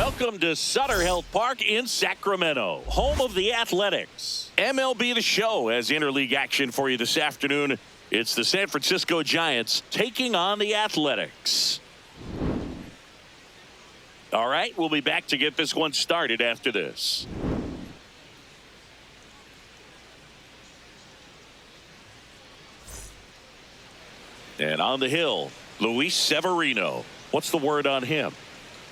Welcome to Sutter Health Park in Sacramento, home of the Athletics. MLB The Show has interleague action for you this afternoon. It's the San Francisco Giants taking on the Athletics. All right, we'll be back to get this one started after this. And on the hill, Luis Severino. What's the word on him?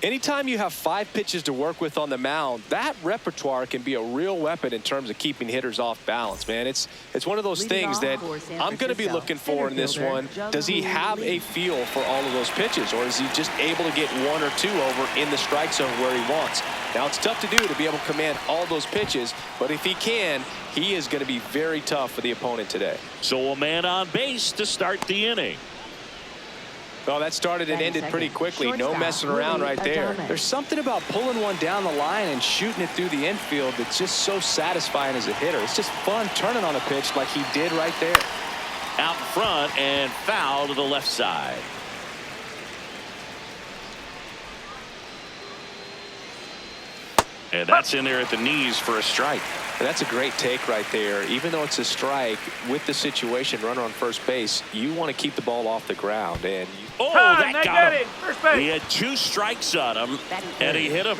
Anytime you have 5 pitches to work with on the mound, that repertoire can be a real weapon in terms of keeping hitters off balance, man. It's one of those things that I'm going to be looking for in this one. Does he have a feel for all of those pitches, or is he just able to get 1 or 2 over in the strike zone where he wants? Now, it's tough to do to be able to command all those pitches, but if he can, he is going to be very tough for the opponent today. So a man on base to start the inning. Well, that started and ended pretty quickly. No messing around right there. There's something about pulling one down the line and shooting it through the infield that's just so satisfying as a hitter. It's just fun turning on a pitch like he did right there. Out in front and foul to the left side. And that's in there at the knees for a strike. And that's a great take right there. Even though it's a strike, with the situation, runner on first base, you want to keep the ball off the ground. And that got him. First base. He had 2 strikes on him, and he hit him.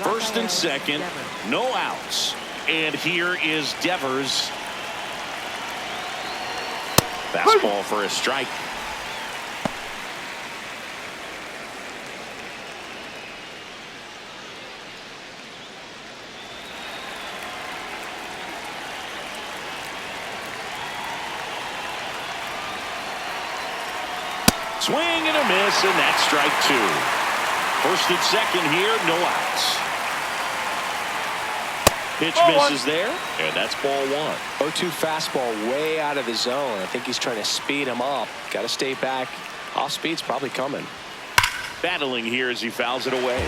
First and second, no outs. And here is Devers. Fastball for a strike. Swing and a miss, and that's strike 2. First and second here, no outs. Pitch misses there, and that's ball 1. 0-2 fastball way out of the zone. I think he's trying to speed him up. Got to stay back. Off speed's probably coming. Battling here as he fouls it away.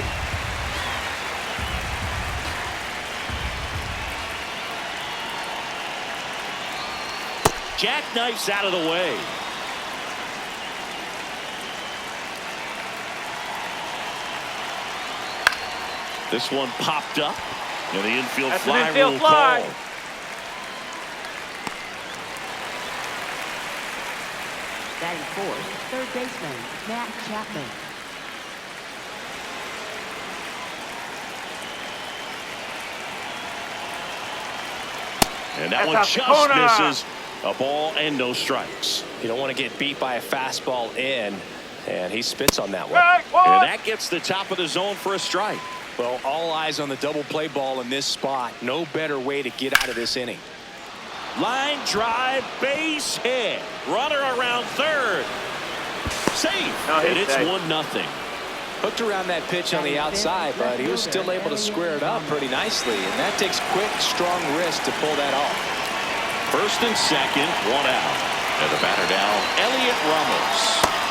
Jackknifes out of the way. This one popped up, and the infield fly rule call. Batting fourth, third baseman Matt Chapman. And that one just misses. A ball and no strikes. You don't want to get beat by a fastball in, and he spits on that one. And that gets the top of the zone for a strike. Well, all eyes on the double play ball in this spot. No better way to get out of this inning. Line drive, base hit. Runner around third. Safe. And it's 1-0. Hooked around that pitch on the outside, but he was still able to square it up pretty nicely. And that takes quick, strong wrist to pull that off. First and second, 1 out. And the batter down, Elliot Ramos.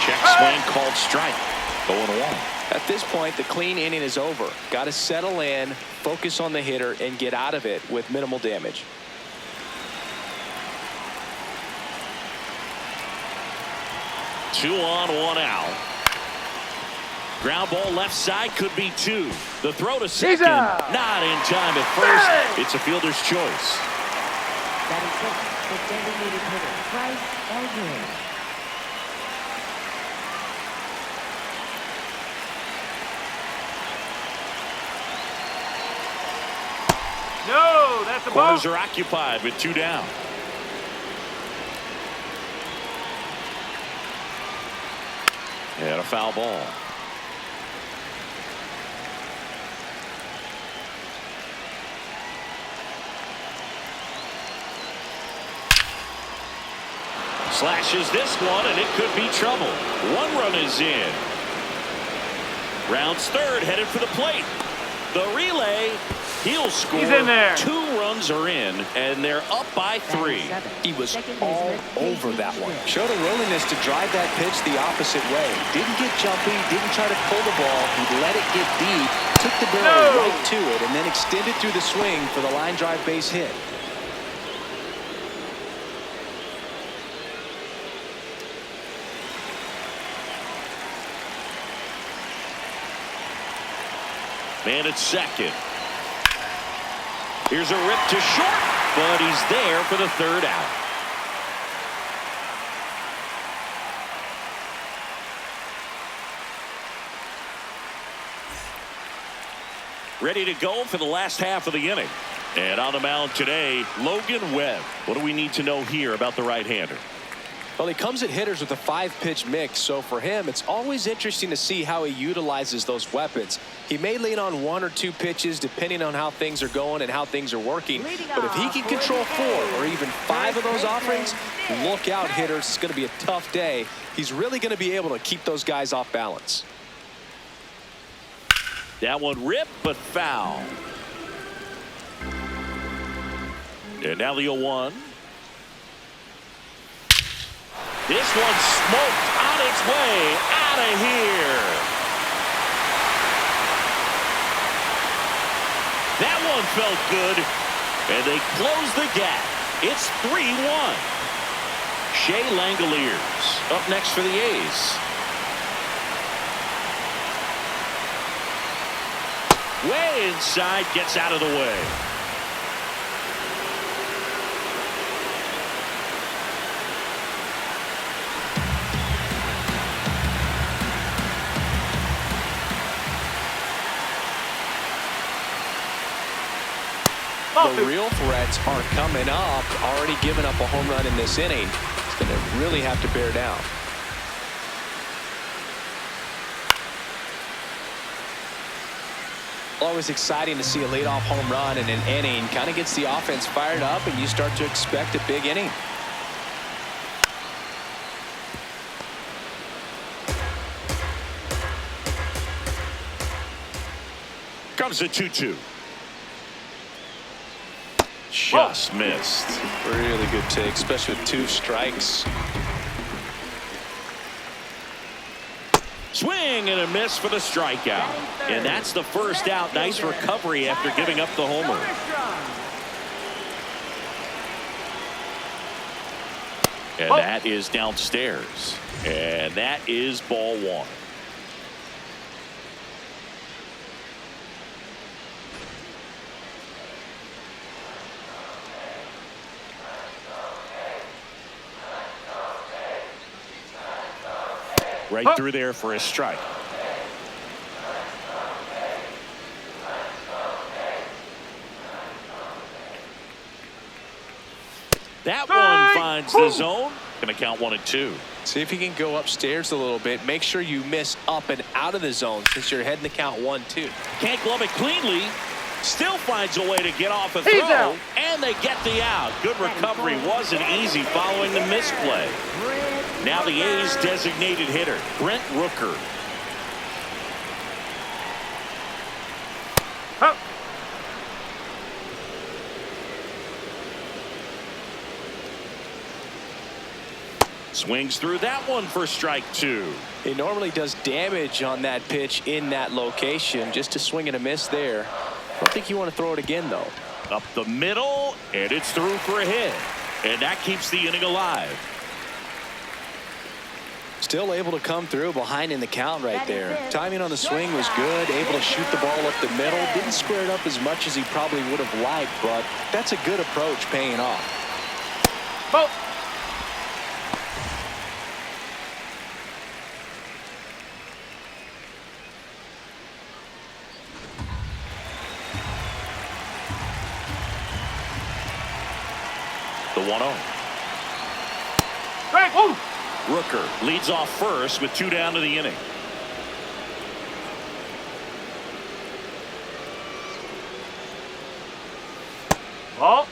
Check swing called strike. 0-1. At this point, the clean inning is over. Got to settle in, focus on the hitter, and get out of it with minimal damage. Two on, 1 out. Ground ball left side could be 2. The throw to second, not in time at first. It's a fielder's choice. That is it. The designated hitter, Bryce Elder. No, that's a ball. Corners are occupied with 2 down. And a foul ball. Slashes this one, and it could be trouble. 1 run is in. Rounds third, headed for the plate. The relay, he'll score. He's in there. 2 runs are in, and they're up by 3. He was all over that one. Showed a willingness to drive that pitch the opposite way. Didn't get jumpy, didn't try to pull the ball. He let it get deep, took the barrel right to it, and then extended through the swing for the line drive base hit. Man at second. Here's a rip to short, but he's there for the third out. Ready to go for the last half of the inning. And on the mound today, Logan Webb. What do we need to know here about the right-hander? Well, he comes at hitters with a 5-pitch mix, so for him, it's always interesting to see how he utilizes those weapons. He may lean on 1 or 2 pitches depending on how things are going and how things are working. But if he can control 4 or even 5 of those offerings, look out, hitters. It's going to be a tough day. He's really going to be able to keep those guys off balance. That one ripped, but foul. And now the 0-1. This one smoked on its way out of here. That one felt good, and they close the gap. It's 3-1. Shea Langoliers up next for the A's. Way inside, gets out of the way. The real threats are coming up. Already given up a home run in this inning. He's going to really have to bear down. Always exciting to see a leadoff home run in an inning. Kind of gets the offense fired up, and you start to expect a big inning. Comes a 2-2. Just missed. Really good take, especially with 2 strikes. Swing and a miss for the strikeout. And that's the first out. Nice recovery after giving up the homer. And that is downstairs. And that is ball 1. Right through there for a strike. That one finds the zone. Going to count 1-2. See if you can go upstairs a little bit. Make sure you miss up and out of the zone since you're heading to count 1-2. Can't glove it cleanly. Still finds a way to get off a throw. And they get the out. Good recovery. Wasn't easy following the misplay. Now the A's designated hitter, Brent Rooker. Swings through that one for strike 2. He normally does damage on that pitch in that location. Just a swing and a miss there. I don't think you want to throw it again, though. Up the middle, and it's through for a hit. And that keeps the inning alive. Still able to come through behind in the count right there. Timing on the swing was good. Able to shoot the ball up the middle. Didn't square it up as much as he probably would have liked, but that's a good approach paying off. Ball. The 1-0. Strike. Woo. Rooker leads off first with 2 down to the inning. Ball.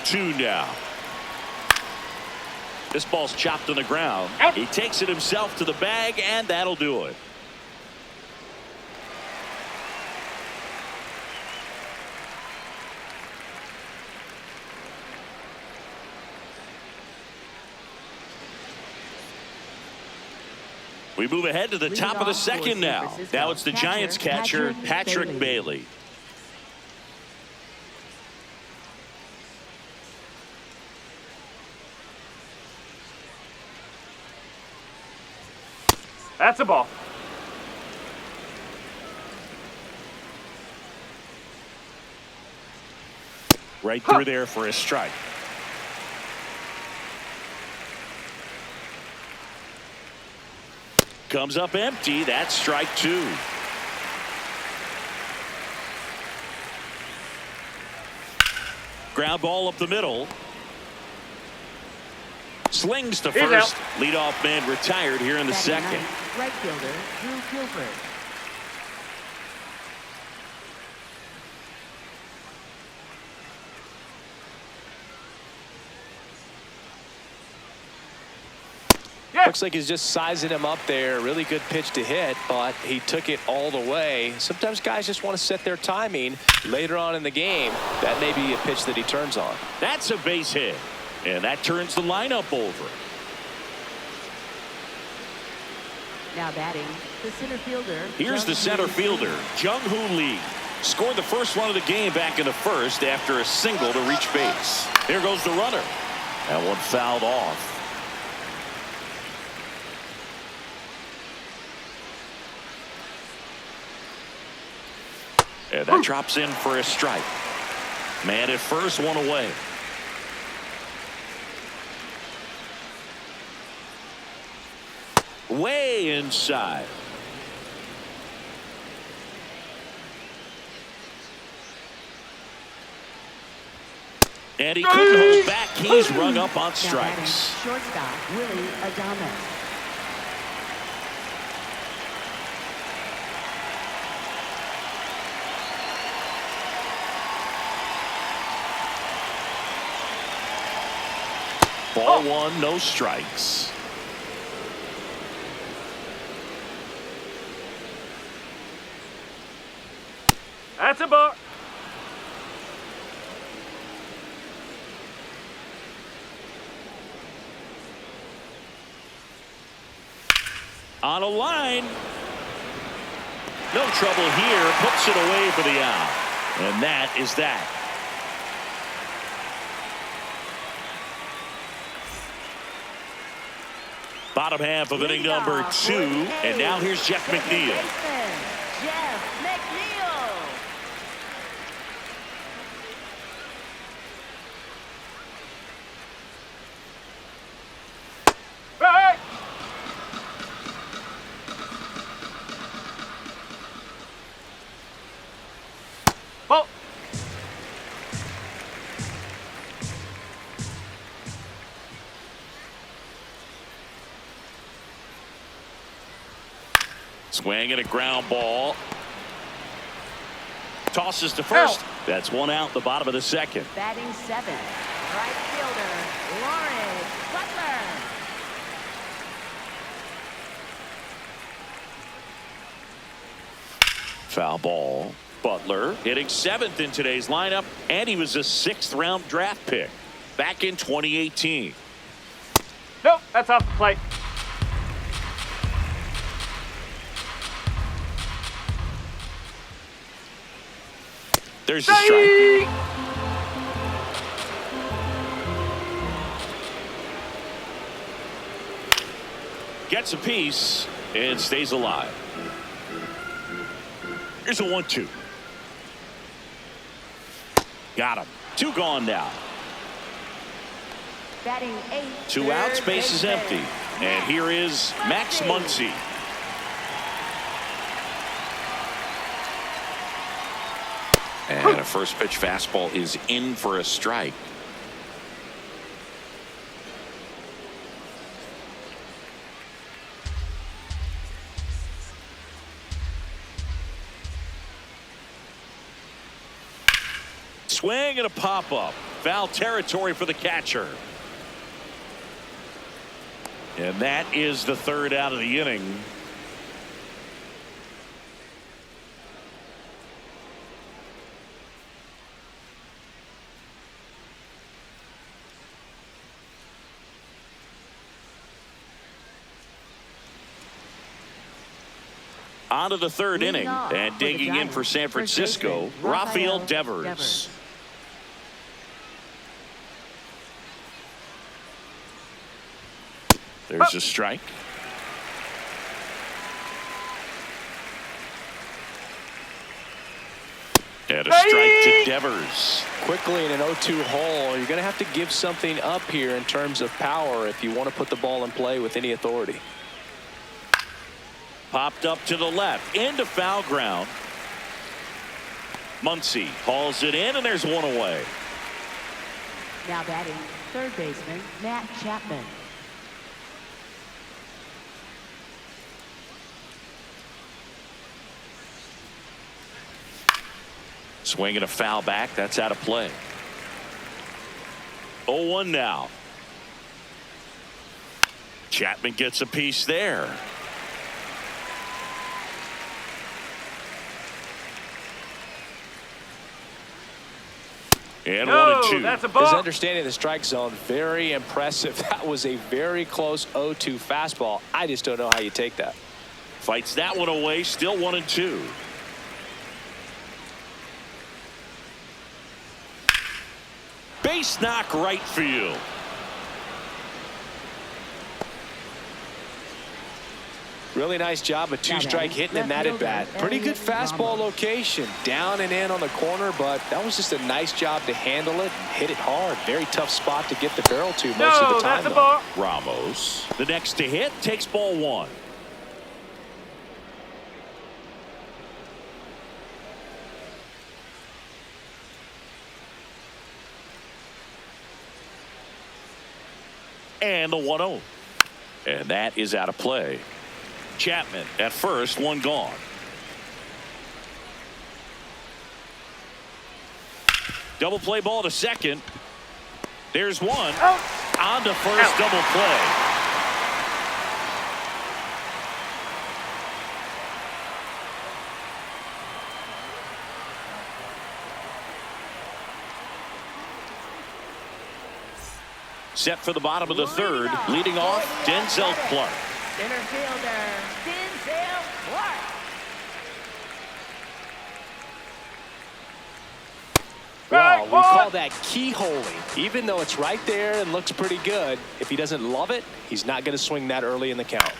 Two now. This ball's chopped on the ground. Out. He takes it himself to the bag, and that'll do it. We move ahead to the top of the second now. Now it's the Giants catcher, Patrick Bailey. That's a ball. Right through there for a strike. Comes up empty. That's strike two. Ground ball up the middle. Slings to first. Leadoff man retired here in the second. Right fielder, Drew Gilbert. Looks like he's just sizing him up there. Really good pitch to hit, but he took it all the way. Sometimes guys just want to set their timing later on in the game. That may be a pitch that he turns on. That's a base hit, and that turns the lineup over. Now batting, the center fielder. Here's the center fielder, Jung-Hoo Lee. Scored the first run of the game back in the first after a single to reach base. Here goes the runner. That one fouled off. And that drops in for a strike. Man at first, one away. Way inside. And he couldn't hold back. He's rung up on strikes. Shortstop, Willie Adames. Ball one, no strikes. That's a ball. On a line. No trouble here. Puts it away for the out. And that is that. Bottom half of inning number 2. And now here's Jeff McNeil. Jeff McNeil. Hey! Ball. Swing and a ground ball. Tosses to first. That's one out, the bottom of the second. Batting 7, right fielder, Lawrence Butler. Foul ball. Butler hitting 7th in today's lineup, and he was a 6th round draft pick back in 2018. Nope, that's off the plate. There's the strike. Gets a piece and stays alive. Here's a 1-2. Got him. 2 gone now. Batting 8. 2 out, space is empty. And here is Max Muncy. And a first pitch fastball is in for a strike. Swing and a pop-up. Foul territory for the catcher. And that is the 3rd out of the inning. On to the third Leading inning, off and for the digging in for Giants, San first Francisco, baseman, Rafael Rafael Devers. Devers. There's a strike. And a strike to Devers. Quickly in an 0-2 hole, you're going to have to give something up here in terms of power if you want to put the ball in play with any authority. Popped up to the left, into foul ground. Muncy hauls it in, and there's one away. Now batting, third baseman, Matt Chapman. Swinging a foul back. That's out of play. 0-1 now. Chapman gets a piece there. And No, 1-2. that's a His ball. understanding of the strike zone, very impressive. That was a very close 0-2 fastball. I just don't know how you take that. Fights that one away. Still 1-2. Base knock right field. Really nice job of two-strike hitting in that at bat. Pretty good fastball location, down and in on the corner, but that was just a nice job to handle it and hit it hard. Very tough spot to get the barrel to most of No, the time. that's a though. ball. Ramos, the next to hit, takes ball one. And the 1-0. And that is out of play. Chapman at first, one gone. Double play ball to second. There's one. Out. On to first, Out. double play. Set for the bottom of the third. Leading off, Denzel Clark. Center fielder, Denzel Clark. Wow, we Right, call that keyholing. Even though it's right there and looks pretty good, if he doesn't love it, he's not going to swing that early in the count.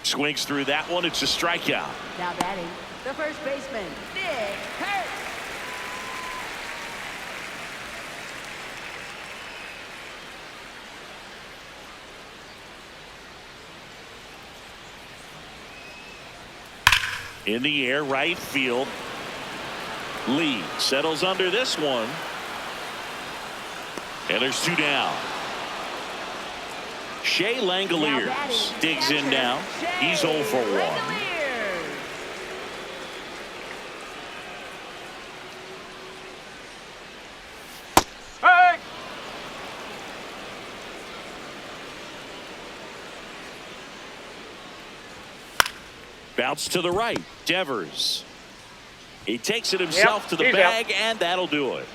Swings through that one. It's a strikeout. Now batting, the first baseman, Nick Hurt. In the air, right field. Lee settles under this one. And there's two down. Shea Langoliers digs in now. He's 0 for 1. Hey. Bounce to the right. Devers. He takes it himself Yep, to the he's bag, and that'll do it.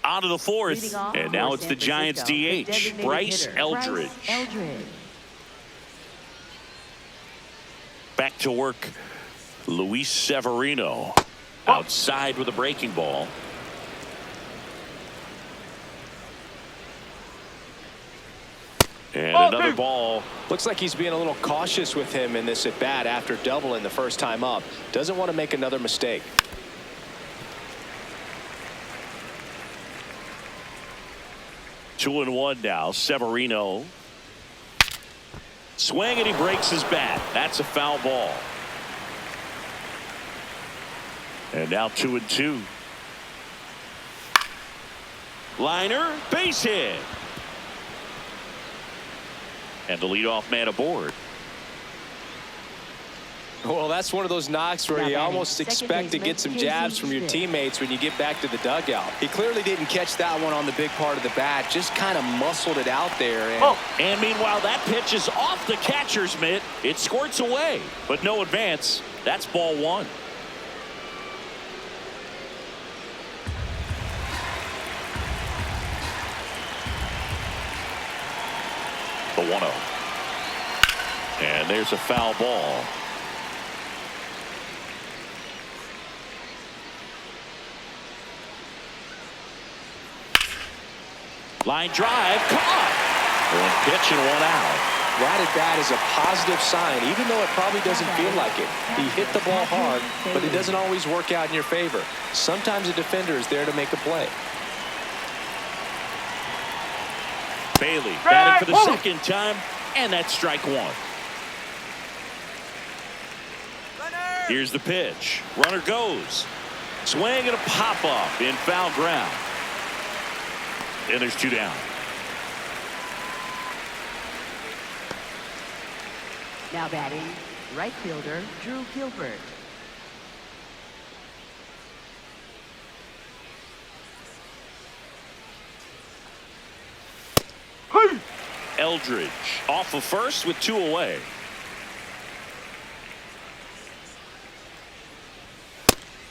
On to the fourth, Leading off and now for it's San the Giants Francisco, the DH, designated Bryce hitter, Eldridge. Bryce Eldridge. Back to work, Luis Severino. Outside with a breaking ball. And Ball another two. ball. Looks like he's being a little cautious with him in this at bat after doubling the first time up. Doesn't want to make another mistake. Two and one now. Severino. Swing, and he breaks his bat. That's a foul ball. And now 2-2. Liner, base hit. And the leadoff man aboard. Well, that's one of those knocks where you almost expect to get some jabs from your teammates when you get back to the dugout. He clearly didn't catch that one on the big part of the bat, just kind of muscled it out there. And meanwhile, that pitch is off the catcher's mitt. It squirts away, but no advance. That's ball one. The 1-0. And there's a foul ball. Line drive, caught. One pitch and one out. That at bat is a positive sign, even though it probably doesn't feel like it. He hit the ball hard, but it doesn't always work out in your favor. Sometimes a defender is there to make a play. Bailey batting for the second time, and that's strike one. Here's the pitch. Runner goes. Swing and a pop-up in foul ground. And there's two down. Now batting, right fielder Drew Gilbert. Eldridge off of first with two away.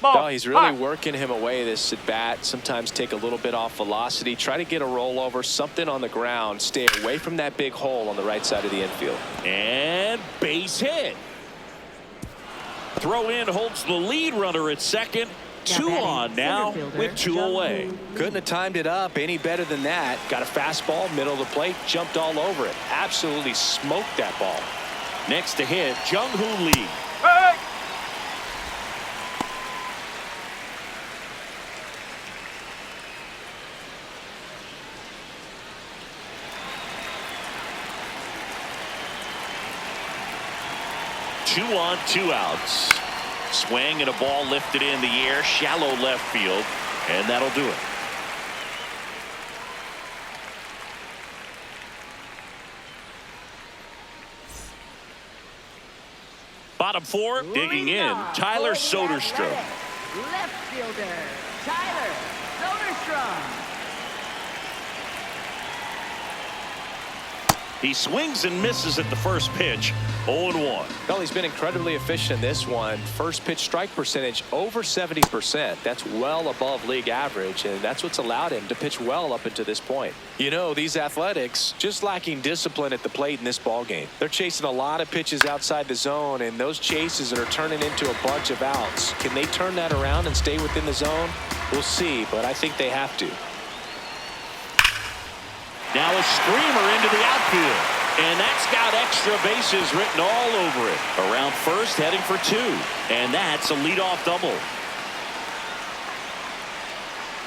Oh, he's really working him away this at bat. Sometimes take a little bit off velocity. Try to get a rollover, something on the ground. Stay away from that big hole on the right side of the infield. And base hit. Throw in holds the lead runner at second. Two on now with two away. Couldn't have timed it up any better than that. Got a fastball, middle of the plate, jumped all over it. Absolutely smoked that ball. Next to hit, Jung-Hoo Lee. Hey! Two on, two outs. Swing and a ball lifted in the air, shallow left field, and that'll do it. Bottom four, digging in, Tyler Soderstrom. Left fielder Tyler Soderstrom. He swings and misses at the first pitch. 0-1. Well, he's been incredibly efficient in this one. First pitch strike percentage over 70%. That's well above league average, and that's what's allowed him to pitch well up until this point. You know, these Athletics just lacking discipline at the plate in this ball game. They're chasing a lot of pitches outside the zone, and those chases are turning into a bunch of outs. Can they turn that around and stay within the zone? We'll see, but I think they have to. Now a screamer into the outfield. And that's got extra bases written all over it. Around first, heading for two. And that's a leadoff double.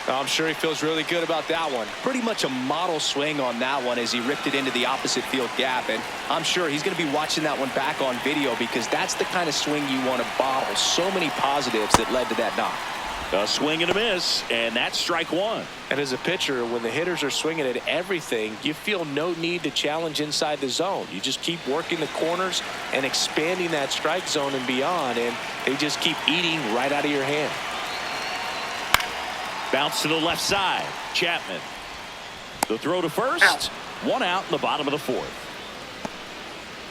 I'm sure he feels really good about that one. Pretty much a model swing on that one as he ripped it into the opposite field gap. And I'm sure he's going to be watching that one back on video because that's the kind of swing you want to bottle. So many positives that led to that knock. A swing and a miss, and that's strike one. And as a pitcher, when the hitters are swinging at everything, you feel no need to challenge inside the zone. You just keep working the corners and expanding that strike zone and beyond, and they just keep eating right out of your hand. Bounce to the left side. Chapman. The throw to first. One out in the bottom of the fourth.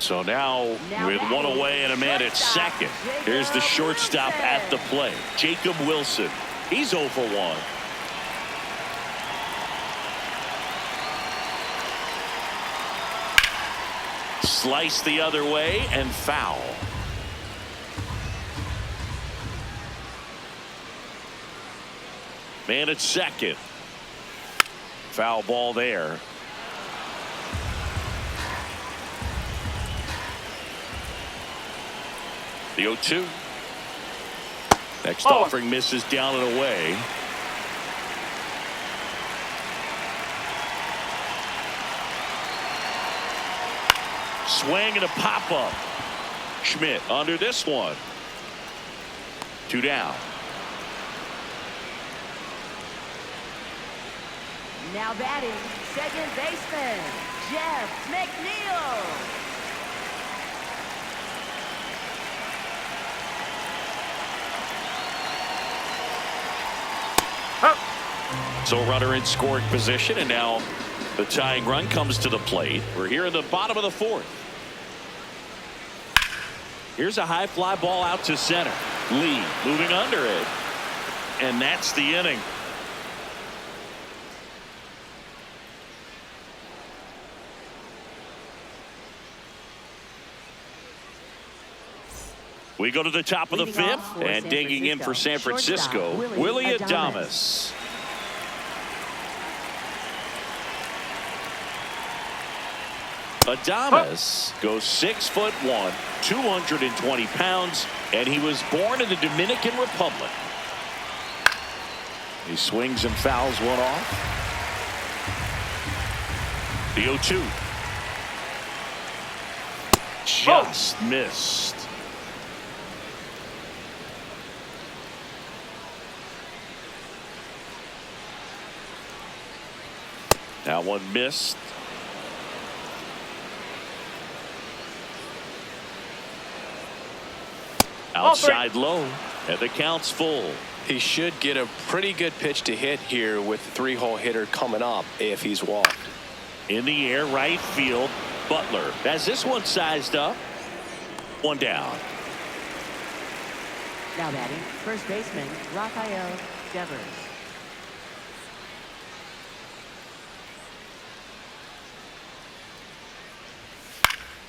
So now with one away and a man at second. Here's the shortstop at the plate. Jacob Wilson. He's 0 for 1. Slice the other way and foul. Man at second. Foul ball there. The 0-2. Next offering misses down and away. Swing and a pop-up. Schmidt under this one. Two down. Now batting, second baseman Jeff McNeil. So runner in scoring position, and now the tying run comes to the plate. We're here in the bottom of the fourth. Here's a high fly ball out to center. Lee moving under it. And that's the inning. We go to the top of the fifth, and digging in for San Francisco, Willie Adames. Adames goes 6'1", 220 pounds, and he was born in the Dominican Republic. He swings and fouls one off. The 0-2. Just missed. That one missed. Outside low, and the count's full. He should get a pretty good pitch to hit here with the three-hole hitter coming up if he's walked. In the air, right field, Butler has this one sized up. One down. Now batting, first baseman, Rafael Devers.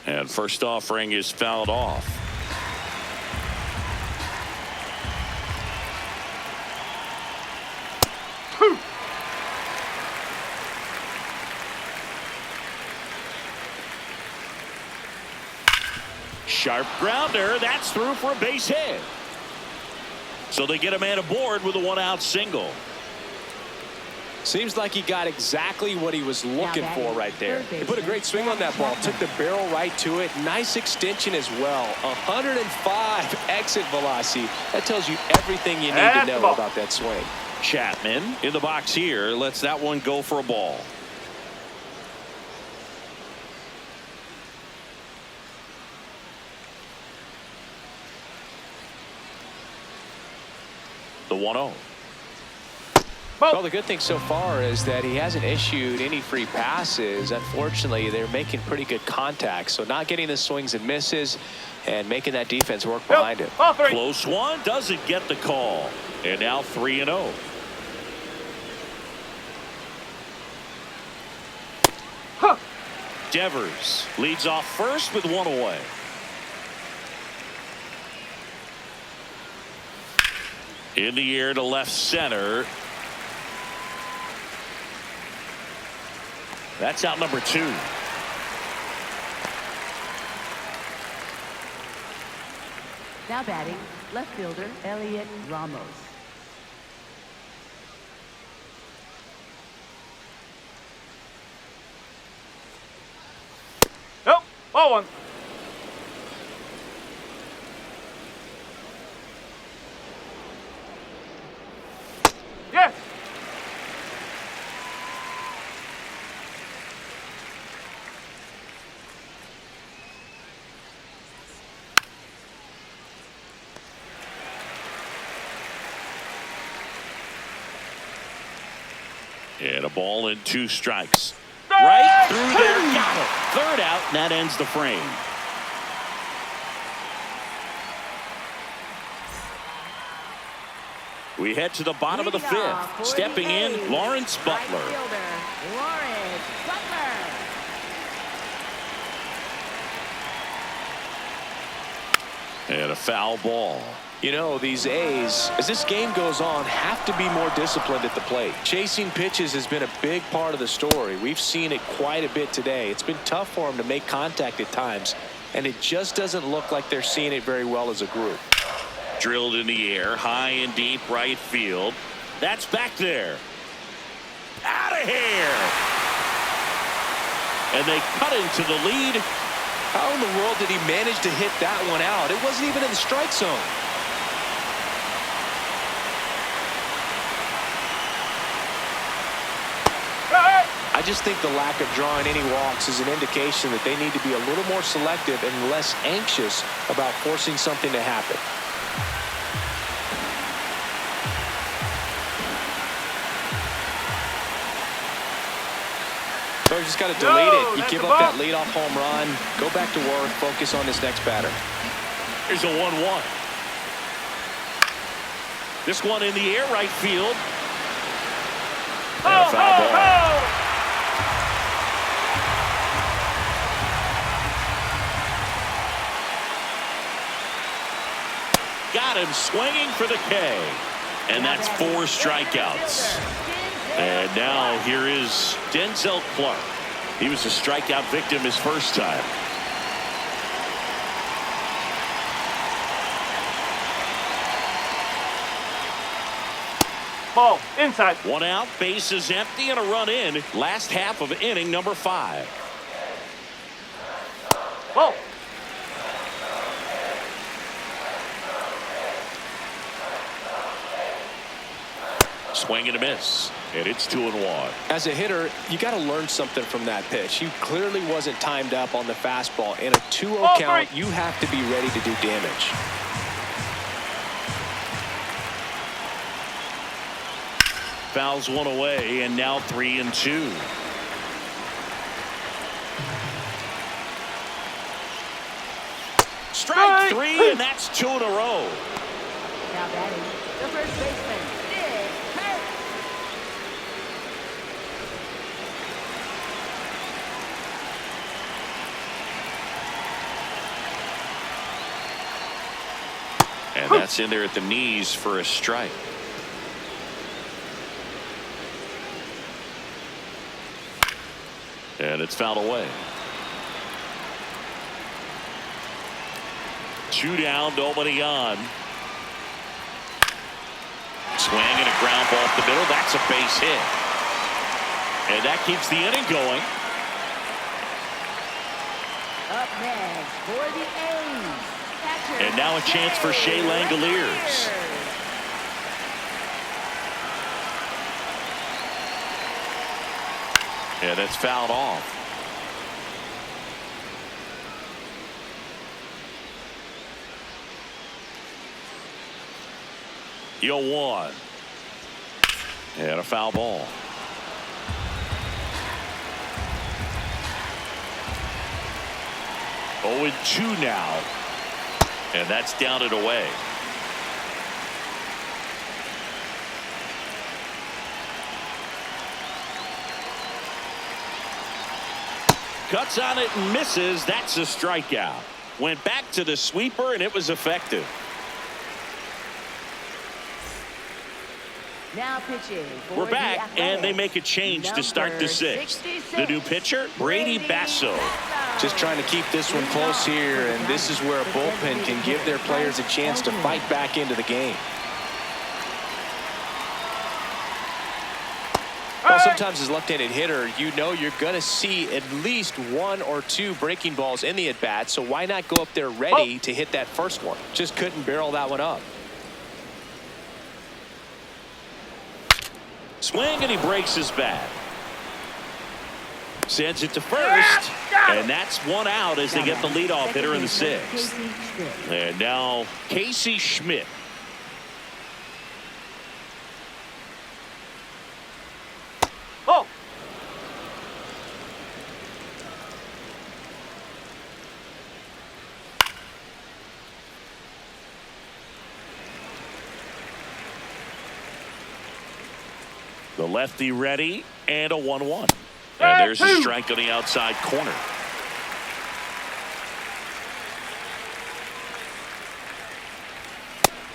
And first offering is fouled off. Sharp grounder. That's through for a base hit. So they get a man aboard with a one-out single. Seems like he got exactly what he was looking for right there. He put a great swing on that ball. Took the barrel right to it. Nice extension as well. 105 exit velocity. That tells you everything you need to know about that swing. Chapman in the box here lets that one go for a ball. The 1-0. Well, the good thing so far is that he hasn't issued any free passes. Unfortunately, they're making pretty good contact. So not getting the swings and misses and making that defense work behind him. Close one, doesn't get the call. And now 3-0. Devers leads off first with one away. In the air to left center. That's out number 2. Now batting, left fielder, Elliot Ramos. Nope. Ball one. Yes. And a ball and 2 strikes. Right through there. Got it. Third out, and that ends the frame. We head to the bottom of the fifth. Stepping in, Lawrence Butler. Lawrence Butler. And a foul ball. You know, these A's, as this game goes on, have to be more disciplined at the plate. Chasing pitches has been a big part of the story. We've seen it quite a bit today. It's been tough for them to make contact at times, and it just doesn't look like they're seeing it very well as a group. Drilled in the air, high and deep right field. That's back there. Out of here. And they cut into the lead. How in the world did he manage to hit that one out? It wasn't even in the strike zone. I just think the lack of drawing any walks is an indication that they need to be a little more selective and less anxious about forcing something to happen. just got to delete it. You that's give a up that ball. leadoff home run, go back to work, focus on this next batter. Here's a 1-1. This one in the air, right field. And a foul ball. Got him swinging for the K. And that's 4 strikeouts. And now here is Denzel Clark. He was a strikeout victim his first time. Ball, inside. 1 out, bases empty, and a run in. Last half of inning number 5. Ball. Swing and a miss. And it's 2-1. As a hitter, you got to learn something from that pitch. He clearly wasn't timed up on the fastball. In a 2-0 count, you have to be ready to do damage. Fouls one away, and now 3-2. Strike 3, and that's 2 in a row. Now batting, the first baseman, Dick Hurt. And that's in there at the knees for a strike. And it's fouled away. 2 down, nobody on. Swing and a ground ball up the middle. That's a base hit. And that keeps the inning going. Up next for the A's. Catcher, And now a chance for Shea Langoliers. And that's fouled off. Yo 1. And a foul ball. Oh, and 2 now. And that's down and away. Cuts on it and misses. That's a strikeout. Went back to the sweeper, and it was effective. Now pitching for We're the back, and they Athletics. make a change to start the Number 6th. 66, The new pitcher, Brady Basso. Just trying to keep this one close here, and this is where a bullpen can give their players a chance to fight back into the game. Well, sometimes as a left-handed hitter, you know you're going to see at least 1 or 2 breaking balls in the at-bat, so why not go up there ready to hit that first one? Just couldn't barrel that one up. Swing, and he breaks his bat. Sends it to first, and that's 1 out as they get the leadoff hitter in the 6th. And now Casey Schmidt. Ball. The lefty ready, and a 1-1. And there's a strike on the outside corner.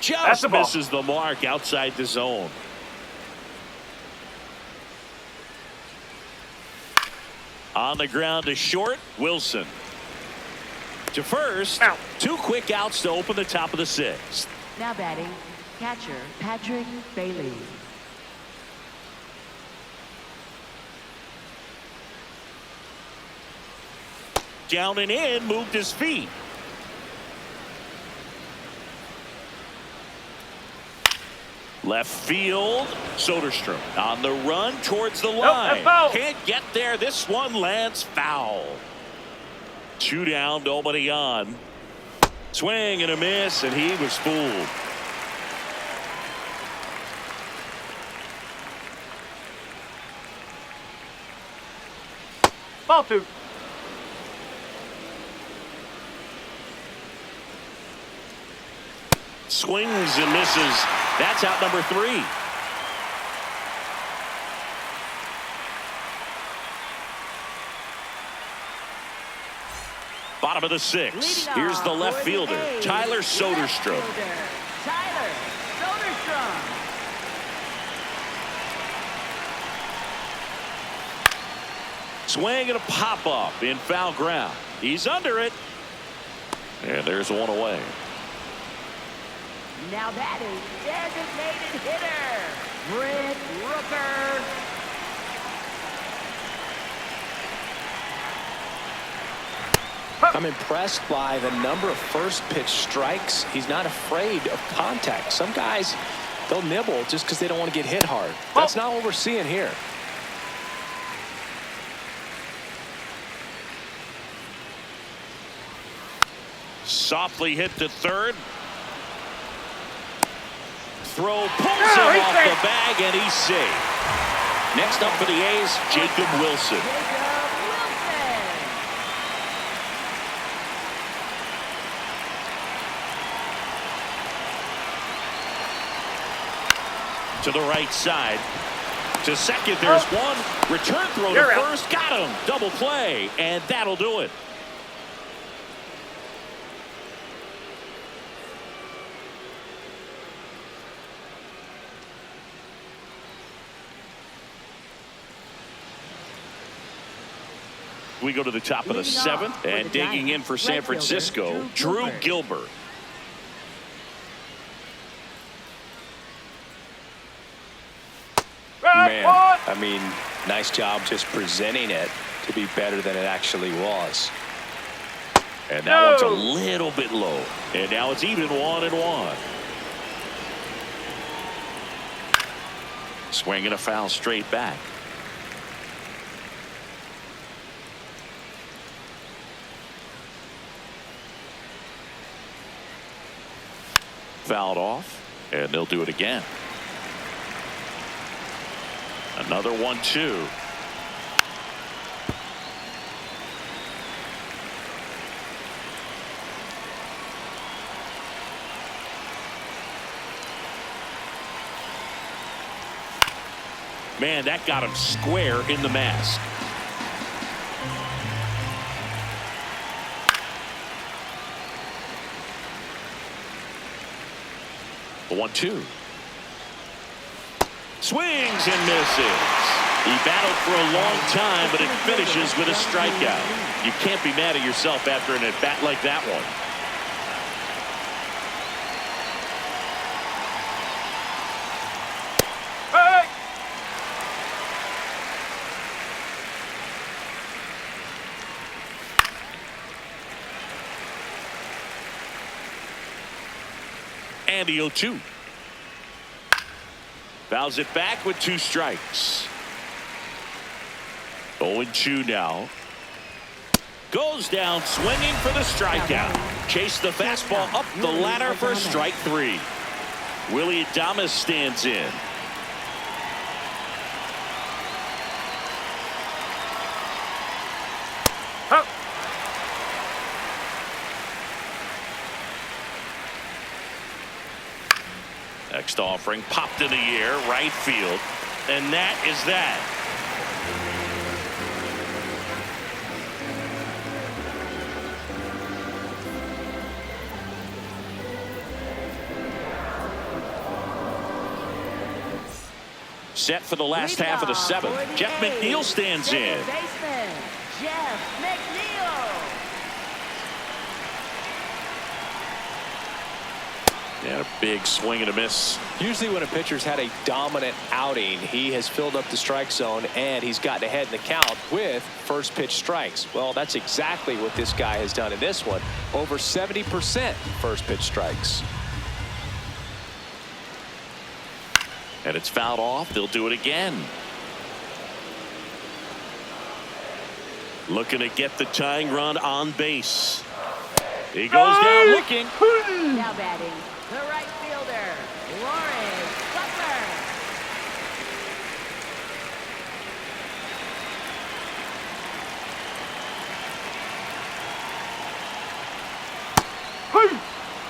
Just misses the mark outside the zone. On the ground to short, Wilson. To first, Out. 2 quick outs to open the top of the 6th. Now batting, catcher Patrick Bailey. Down and in, moved his feet. Left field, Soderstrom on the run towards the line. foul. Can't get there. This one lands foul. 2 down, nobody on. Swing and a miss, and he was fooled. Ball 2. Swings and misses. That's out number 3. Bottom of the 6th. Here's the left fielder, Tyler Soderstrom. Tyler Soderstrom. Swing and a pop-up in foul ground. He's under it. And there's one away. Now that is designated hitter, Brent Rooker. I'm impressed by the number of first pitch strikes. He's not afraid of contact. Some guys, they'll nibble just because they don't want to get hit hard. That's not what we're seeing here. Softly hit to third. Throw pulls him off the bag, and he's safe. Next up for the A's, Jacob Wilson. To the right side. To second, there's one. Return throw to first. Got him. Double play, and that'll do it. We go to the top of the 7th, and digging in for San Francisco, Drew Gilbert. Man, I mean, nice job just presenting it to be better than it actually was. And that one's a little bit low. And now it's even 1-1. Swinging a foul straight back. Fouled off, and they'll do it again. Another 1-2. Man, that got him square in the mask. The 1-2. Swings and misses. He battled for a long time, but it finishes with a strikeout. You can't be mad at yourself after an at-bat like that one. And the 0-2. Fouls it back with 2 strikes. 0-2 now. Goes down swinging for the strikeout. Chase the fastball up the ladder for strike 3. Willie Adames stands in. Next offering popped in the air, right field, and that is that. Set for the last half of the 7th. Jeff McNeil stands in. Baseman, Jeff McNeil. And a big swing and a miss. Usually when a pitcher's had a dominant outing, he has filled up the strike zone and he's gotten ahead in the count with first pitch strikes. Well, that's exactly what this guy has done in this one. Over 70% first pitch strikes. And it's fouled off. They'll do it again. Looking to get the tying run on base. He goes down looking. Now batting, the right fielder, Lawrence Butler.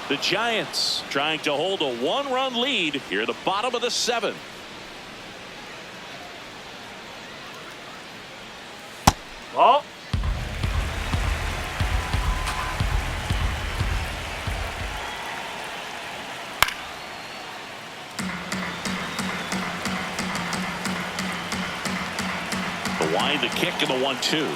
The Giants trying to hold a one-run lead here at the bottom of the seventh. Ball. The wind, the kick, and the 1-2.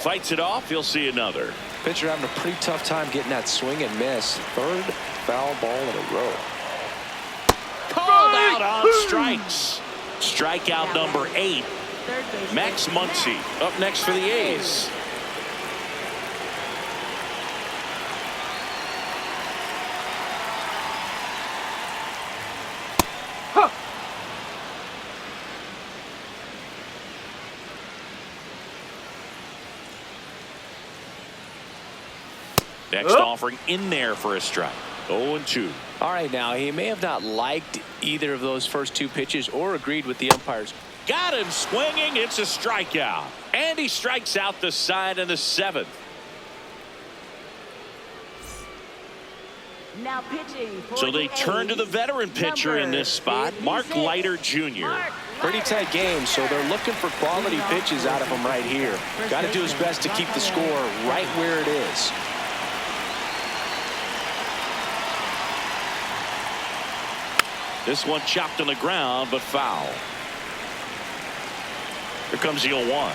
Fights it off. He'll see another. Pitcher having a pretty tough time getting that swing and miss. Third foul ball in a row. Called out on strikes. Strikeout number 8. Max Muncy up next for the A's. Next offering in there for a strike. 0-2. All right, now he may have not liked either of those first two pitches or agreed with the umpires. Got him swinging. It's a strikeout. And he strikes out the side in the 7th. Now pitching for So they turn to the veteran pitcher in this spot, Mark Leiter Jr. Pretty tight game, so they're looking for quality pitches out of him right here. Got to do his best to keep the score right where it is. This one chopped on the ground, but foul. Here comes the 0-1.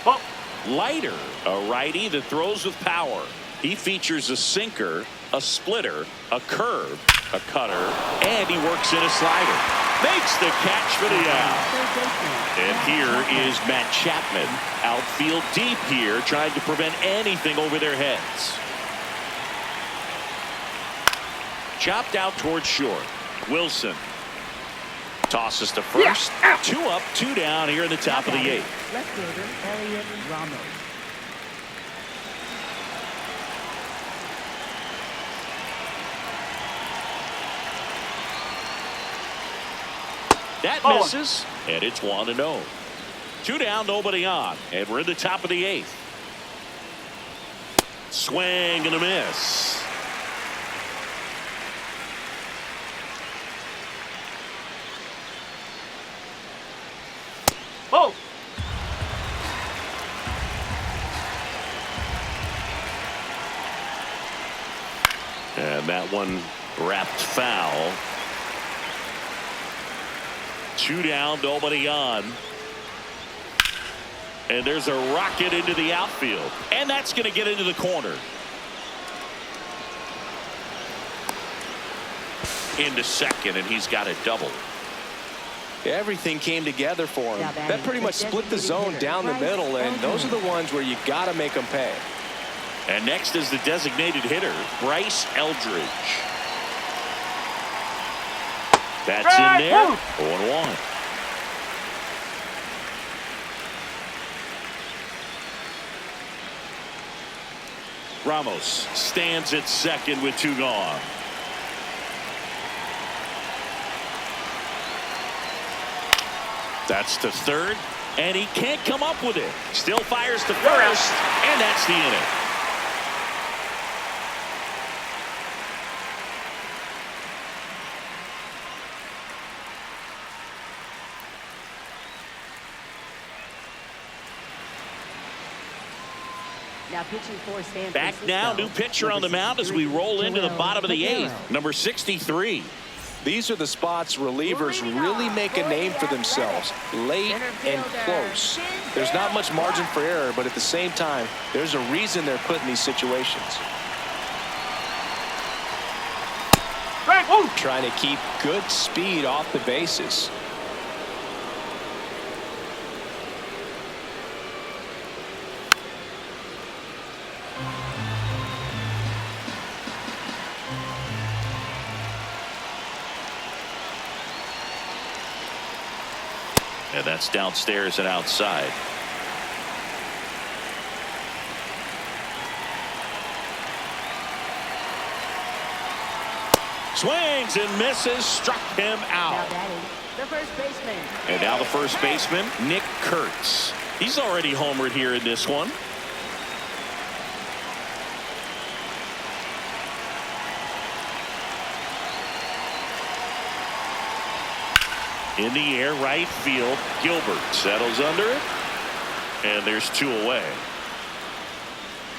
Oh. Leiter, a righty that throws with power. He features a sinker, a splitter, a curve, a cutter, and he works in a slider. Makes the catch for the out. And here is Matt Chapman. Outfield deep here, trying to prevent anything over their heads. Chopped out towards short. Wilson tosses to first. 2 up, 2 down here in the top of the 8th. Left fielder Elliot Ramos. That misses, and it's 1-0. 2 down, nobody on, and we're in the top of the 8th. Swing and a miss. Oh. And that one wrapped foul. 2 down, nobody on. And there's a rocket into the outfield. And that's going to get into the corner. Into second, and he's got a double. Everything came together for him. That pretty much split the zone down the middle, and those are the ones where you got to make them pay. And next is the designated hitter, Bryce Eldridge. That's in there. 0-1. Ramos stands at second with 2 gone. That's to third, and he can't come up with it. Still fires to first, and that's the inning. Now pitching for San Back Francisco. now, new pitcher on the mound as we roll into the bottom of the 8th. Number 63. These are the spots relievers really make a name for themselves. Late and close. There's not much margin for error, but at the same time, there's a reason they're put in these situations. Trying to keep good speed off the bases. And that's downstairs and outside. Swings and misses, struck him Now out. batting, the first baseman. And now the first baseman, Nick Kurtz. He's already homered here in this one. In the air, right field. Gilbert settles under it. And there's 2 away.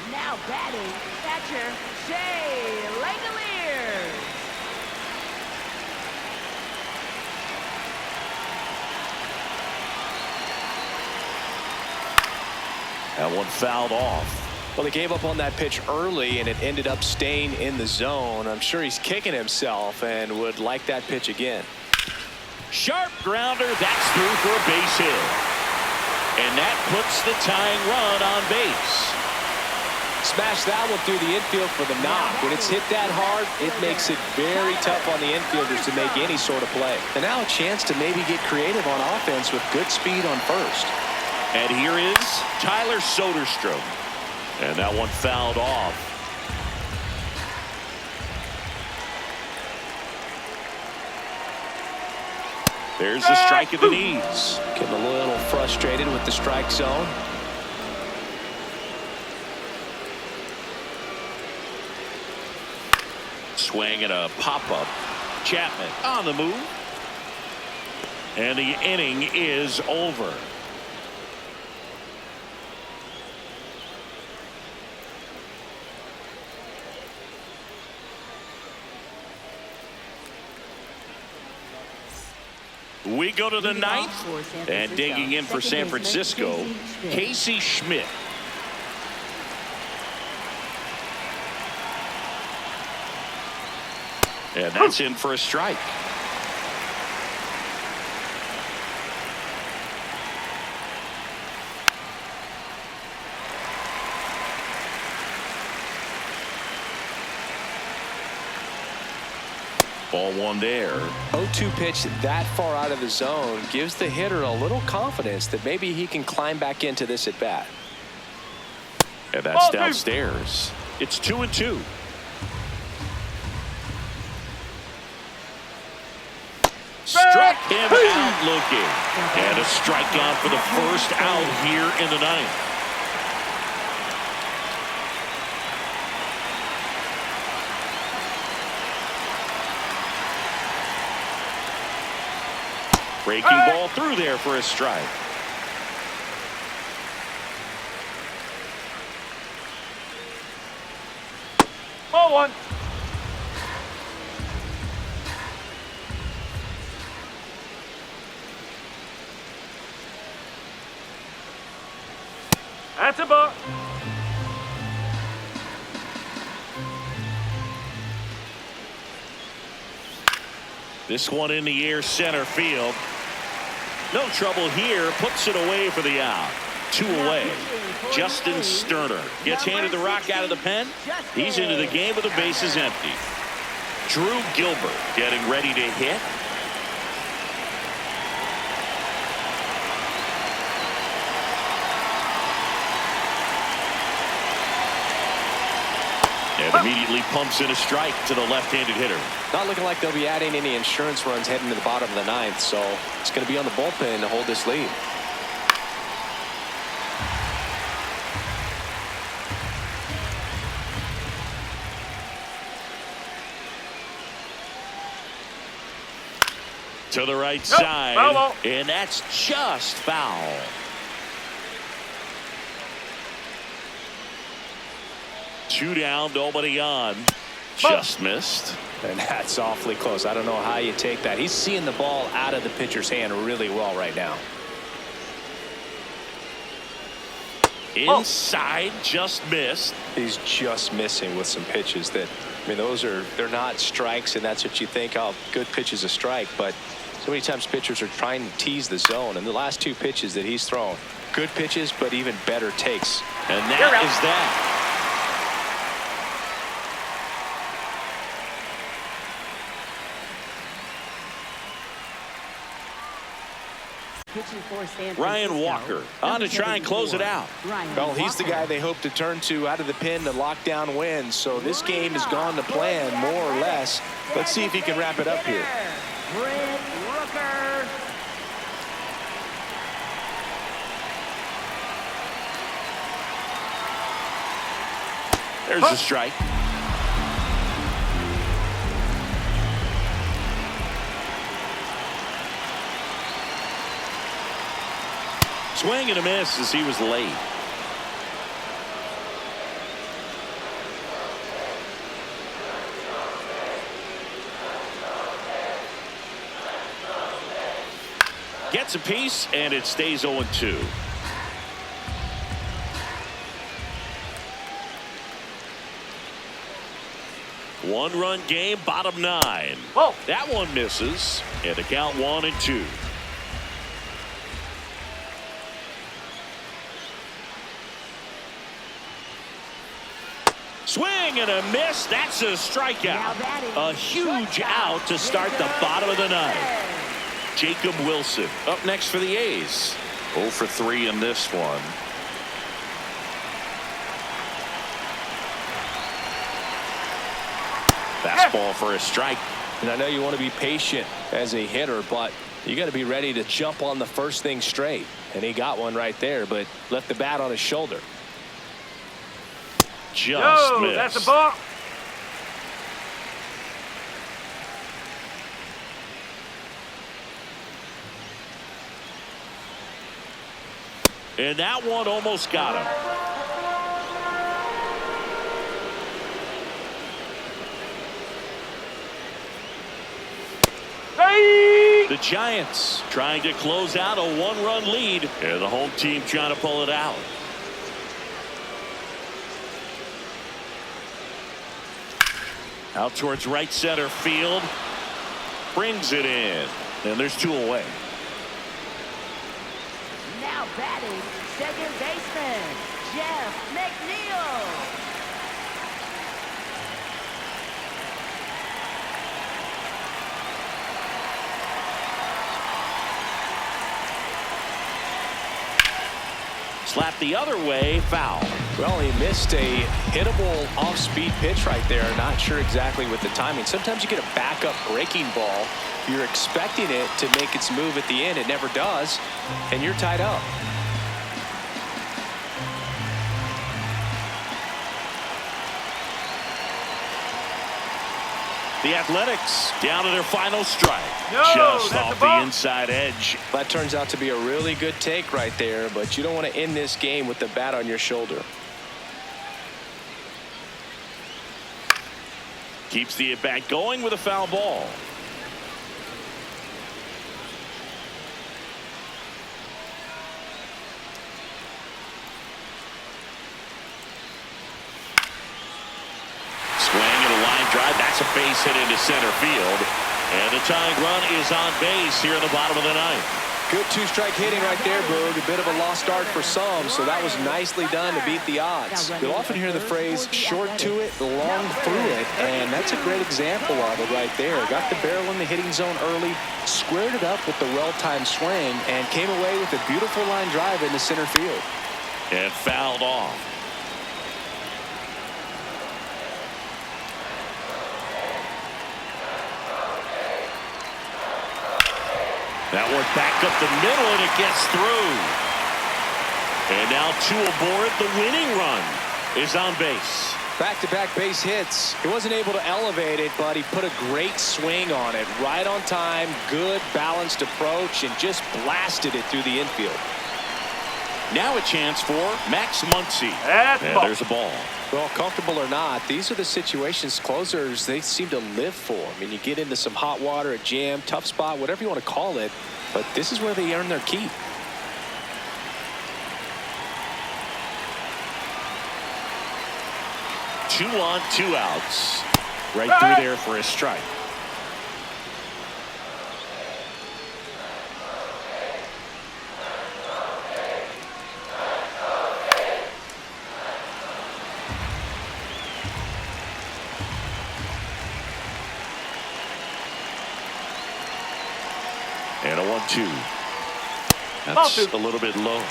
Now batting, catcher Shea Langoliers. That one fouled off. Well, they gave up on that pitch early, and it ended up staying in the zone. I'm sure he's kicking himself and would like that pitch again. Sharp grounder. That's through for a base hit. And that puts the tying run on base. Smash that one through the infield for the knock. When it's hit that hard, it makes it very tough on the infielders to make any sort of play. And now a chance to maybe get creative on offense with good speed on first. And here is Tyler Soderstrom. And that one fouled off. There's the strike at the knees. Getting a little frustrated with the strike zone. Swing and a pop-up. Chapman on the move. And the inning is over. We go to the ninth, and digging in for San Francisco, Casey Schmidt. And that's in for a strike. Ball 1 there. 0-2 pitch that far out of the zone gives the hitter a little confidence that maybe he can climb back into this at bat. And that's downstairs. It's 2-2. Struck him out looking. And a strikeout for the first out here in the ninth. Breaking ball through there for a strike. Ball 1. That's a ball. This one in the air, center field. No trouble here. Puts it away for the out. 2 away. Justin Sterner gets handed the rock out of the pen. He's into the game with the bases empty. Drew Gilbert getting ready to hit. And immediately pumps in a strike to the left-handed hitter. Not looking like they'll be adding any insurance runs heading to the bottom of the ninth, so it's going to be on the bullpen to hold this lead. To the right side, and that's just foul. Two down, nobody on. Just missed. And that's awfully close. I don't know how you take that. He's seeing the ball out of the pitcher's hand really well right now. Inside, just missed. He's just missing with some pitches that, I mean, they're not strikes, and that's what you think, oh, good pitch is a strike. But so many times pitchers are trying to tease the zone, and the last 2 pitches that he's thrown, good pitches, but even better takes. And that is that. Pitching for San Ryan Francisco, Walker on to try and close it out. Well, he's the guy they hope to turn to out of the pen to lock down wins. So this game has gone to plan, more or less. Let's see if he can wrap it up here. Brent Rooker. There's a strike. Swing and a miss as he was late. Gets a piece, and it stays 0-2. One-run game, bottom 9. Whoa. That one misses, and the count 1-2. Swing and a miss. That's a strikeout. A huge out to start the bottom of the 9th. Jacob Wilson up next for the A's. 0 for 3 in this one. Fastball for a strike. And I know you want to be patient as a hitter, but you got to be ready to jump on the first thing straight. And he got one right there, but left the bat on his shoulder. Just missed. That's a ball. And that one almost got him. The Giants trying to close out a 1-run lead, and the home team trying to pull it out. Out towards right center field. Brings it in. And there's 2 away. Now batting, second baseman, Jeff McNeil. Slap the other way, foul. Well, he missed a hittable off-speed pitch right there. Not sure exactly with the timing. Sometimes you get a backup breaking ball. You're expecting it to make its move at the end. It never does, and you're tied up. The Athletics down to their final strike. No, just that's off a ball. the inside edge. That turns out to be a really good take right there, but you don't want to end this game with the bat on your shoulder. Keeps the at-bat going with a foul ball. Swing and a line drive. That's a base hit into center field. And the tying run is on base here in the bottom of the 9th. Good 2-strike hitting right there, Boog. A bit of a lost start for some, so that was nicely done to beat the odds. You'll often hear the phrase short to it, long through it, and that's a great example of it right there. Got the barrel in the hitting zone early, squared it up with the well-timed swing, and came away with a beautiful line drive into center field. And fouled off. That one back up the middle, and it gets through. And now 2 aboard. The winning run is on base. Back-to-back base hits. He wasn't able to elevate it, but he put a great swing on it. Right on time, good balanced approach, and just blasted it through the infield. Now a chance for Max Muncy. That's And ball. there's a ball. Well, comfortable or not, these are the situations closers they seem to live for. I mean, you get into some hot water, a jam, tough spot, whatever you want to call it, but this is where they earn their keep. Two on, 2 outs. Right through there for a strike. And a 1-2. That's Ball 2. a little bit low.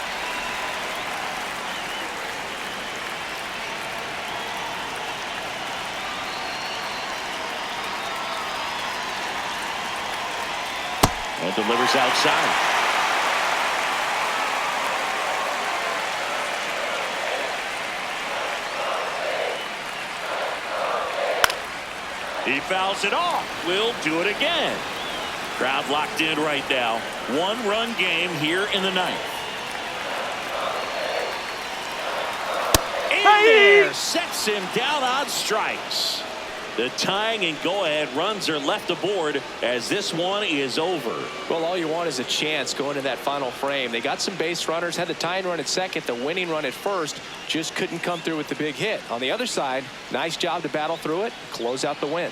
And delivers outside. He fouls it off. We'll do it again. Crowd locked in right now. 1-run game here in the ninth. In there, sets him down on strikes. The tying and go-ahead runs are left aboard as this one is over. Well, all you want is a chance going to that final frame. They got some base runners, had the tying run at second, the winning run at first, just couldn't come through with the big hit. On the other side, nice job to battle through it, close out the win.